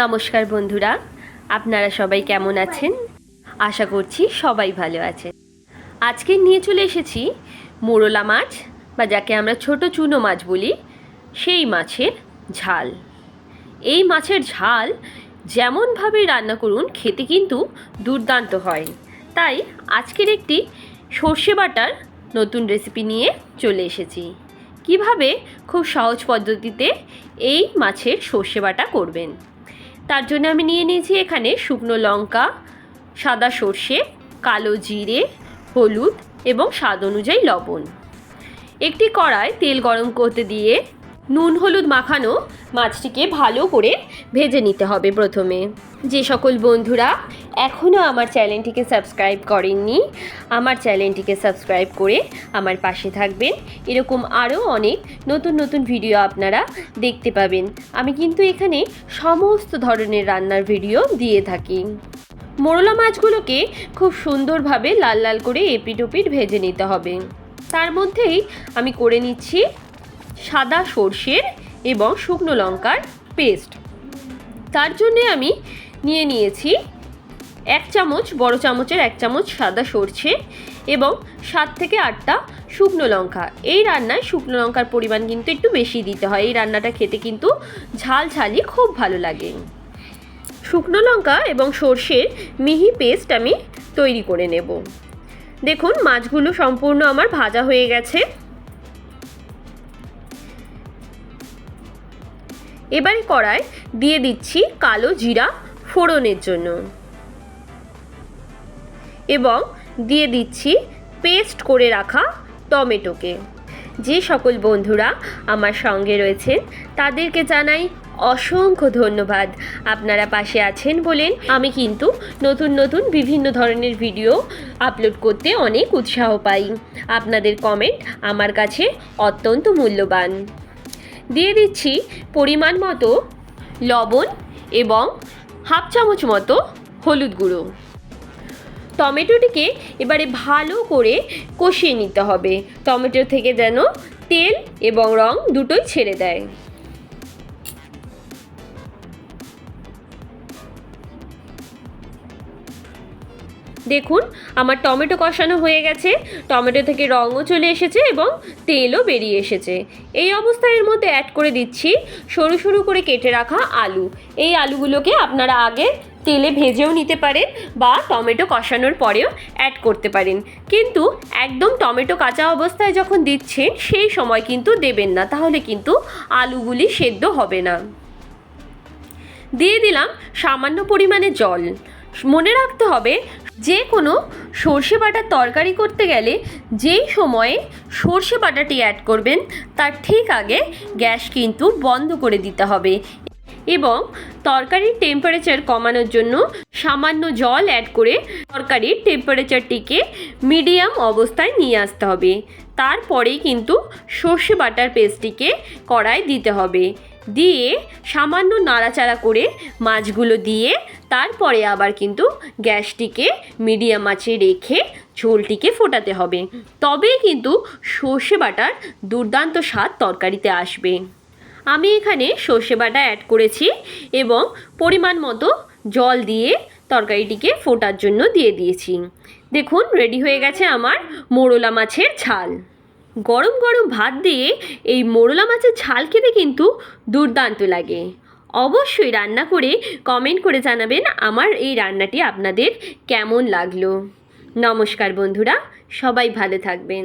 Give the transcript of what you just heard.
নমস্কার বন্ধুরা, আপনারা সবাই কেমন আছেন? আশা করছি সবাই ভালো আছেন। আজকে নিয়ে চলে এসেছি মোরলা মাছ, বা যাকে আমরা ছোট চুনো মাছ বলি, সেই মাছের ঝাল। এই মাছের ঝাল যেমনভাবে রান্না করুন খেতে কিন্তু দুর্দান্ত হয়। তাই আজকের একটি সর্ষে বাটার নতুন রেসিপি নিয়ে চলে এসেছি। কিভাবে খুব সহজ পদ্ধতিতে এই মাছের সর্ষে বাটা করবেন, তার জন্য আমি নিয়ে নিয়েছি এখানে শুকনো লঙ্কা, সাদা সর্ষে, কালো জিরে, হলুদ এবং স্বাদ অনুযায়ী লবণ। একটি কড়ায় তেল গরম করতে দিয়ে নুন হলুদ মাখানো মাছটিকে ভালো করে ভেজে নিতে হবে। প্রথমে যে সকল বন্ধুরা এখনও আমার চ্যানেলটিকে সাবস্ক্রাইব করেননি, আমার চ্যানেলটিকে সাবস্ক্রাইব করে আমার পাশে থাকবেন। এরকম আরও অনেক নতুন নতুন ভিডিও আপনারা দেখতে পাবেন। আমি কিন্তু এখানে সমস্ত ধরনের রান্নার ভিডিও দিয়ে থাকি। মোরলা মাছগুলোকে খুব সুন্দরভাবে লাল লাল করে এপিট ওপিট ভেজে নিতে হবে। তার মধ্যেই আমি করে নিচ্ছি সাদা সর্ষের এবং শুকনো লঙ্কার পেস্ট। তার জন্যে আমি নিয়ে নিয়েছি 1 চামচ, বড় চামচের 1 চামচ সাদা সর্ষে এবং 7 থেকে 8টা শুকনো লঙ্কা। এই রান্নায় শুকনো লঙ্কার পরিমাণ কিন্তু একটু বেশি দিতে হয়। এই রান্নাটা খেতে কিন্তু ঝাল ঝালি খুব ভালো লাগে। শুকনো লঙ্কা এবং সর্ষের মিহি পেস্ট আমি তৈরি করে নেব। দেখুন, মাছগুলো সম্পূর্ণ আমার ভাজা হয়ে গেছে। এবারে কড়ায় দিয়ে দিচ্ছি কালো জিরা ফোড়নের জন্য এবং দিয়ে দিচ্ছি পেস্ট করে রাখা টমেটোকে। যে সকল বন্ধুরা আমার সঙ্গে রয়েছেন তাদেরকে জানাই অসংখ্য ধন্যবাদ। আপনারা পাশে আছেন বলে আমি কিন্তু নতুন নতুন বিভিন্ন ধরনের ভিডিও আপলোড করতে অনেক উৎসাহ পাই। আপনাদের কমেন্ট আমার কাছে অত্যন্ত মূল্যবান। দিয়ে দিচ্ছি পরিমাণ মতো লবণ এবং 1/2 চামচ মতো হলুদ গুঁড়ো। টমেটোটিকে এবারে ভালো করে কষিয়ে নিতে হবে। টমেটো থেকে যেন তেল এবং রং দুটোই ছেড়ে দেয়। দেখুন, আমার টমেটো কষানো হয়ে গেছে। টমেটো থেকে রঙও চলে এসেছে এবং তেলও বেরিয়ে এসেছে। এই অবস্থায় এর মধ্যে অ্যাড করে দিচ্ছি সরু সরু করে কেটে রাখা আলু। এই আলুগুলোকে আপনারা আগে তেলে ভেজেও নিতে পারেন বা টমেটো কষানোর পরেও অ্যাড করতে পারেন, কিন্তু একদম টমেটো কাঁচা অবস্থায় যখন দিচ্ছেন সেই সময় কিন্তু দেবেন না, তাহলে কিন্তু আলুগুলি সেদ্ধ হবে না। দিয়ে দিলাম সামান্য পরিমাণে জল। মনে রাখতে হবে, যে কোনো সর্ষে বাটার তরকারি করতে গেলে যেই সময়ে সর্ষে বাটাটি অ্যাড করবেন তার ঠিক আগে গ্যাস কিন্তু বন্ধ করে দিতে হবে এবং তরকারির টেম্পারেচার কমানোর জন্য সামান্য জল অ্যাড করে তরকারির টেম্পারেচারটিকে মিডিয়াম অবস্থায় নিয়ে আসতে হবে। তারপরেই কিন্তু সর্ষে বাটার পেস্টটিকে কড়ায় দিতে হবে। দিয়ে সামান্য নাড়াচাড়া করে মাছগুলো দিয়ে তারপরে আবার কিন্তু গ্যাসটিকে মিডিয়াম আঁচে রেখে ঝোলটিকে ফোটাতে হবে। তবেই কিন্তু সর্ষে বাটার দুর্দান্ত স্বাদ তরকারিতে আসবে। আমি এখানে সর্ষে বাটা অ্যাড করেছি এবং পরিমাণ মতো জল দিয়ে তরকারিটিকে ফোটার জন্য দিয়ে দিয়েছি। দেখুন, রেডি হয়ে গেছে আমার মোরলা মাছের ঝাল। গরম গরম ভাত দিয়ে এই মোরলা মাছের ঝাল খেতে কিন্তু দুর্দান্ত লাগে। অবশ্যই রান্না করে কমেন্ট করে জানাবেন আমার এই রান্নাটি আপনাদের কেমন লাগলো। নমস্কার বন্ধুরা, সবাই ভালো থাকবেন।